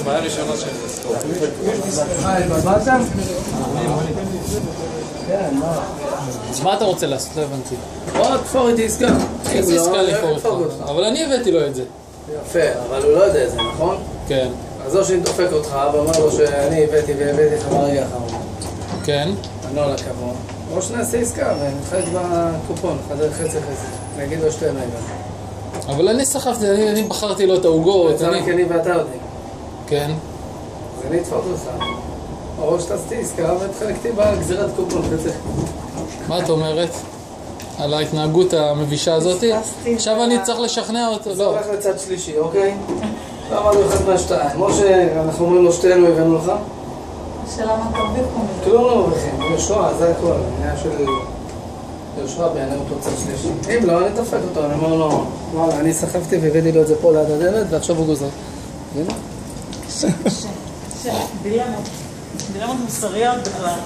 בעיה ראשונה של ספורט. התבלבלתם? כן, מה? אז מה אתה רוצה לעשות? לא הבנתי. בוא תפור איתי עסקה. איזה עסקה לפור אותך? אבל אני הבאתי לו את זה. יפה, אבל הוא לא יודע את זה, נכון? כן. אז או שאני דופק אותך ואומר לו שאני הבאתי והבאתי לך ברגע האחרון. כן. אני לא לקבוע. או שנעשה עסקה ונתחלק בקופון, חצי. אני אגיד לו שתי נגד. אבל אני סחפתי, אני בחרתי לו את העוגות. זה רק אני ואתה יודעים. כן. אז אני אתפור אותך. או שתעשתי עסקה ותחלקתי בגזירת קופון, חצי. מה את אומרת? על ההתנהגות המבישה הזאת? עכשיו אני צריך לשכנע אותו. זה הולך לצד שלישי, אוקיי? לא אמרנו אחד מהשתיים. כמו שאנחנו אומרים לו שתינו הבאנו לך. השאלה מה תרוויח פה מזה? כלום לא מרוויחים, יושרה, זה הכל. העניין של יושרה בעיני אותו צד שלישי. אם לא, אני דופק אותו, אני אומר לו, וואלה, אני סחבתי והבאתי לו את זה פה ליד הדלת ועכשיו הוא גוזר. הנה? דילמות מוסריות בכלל.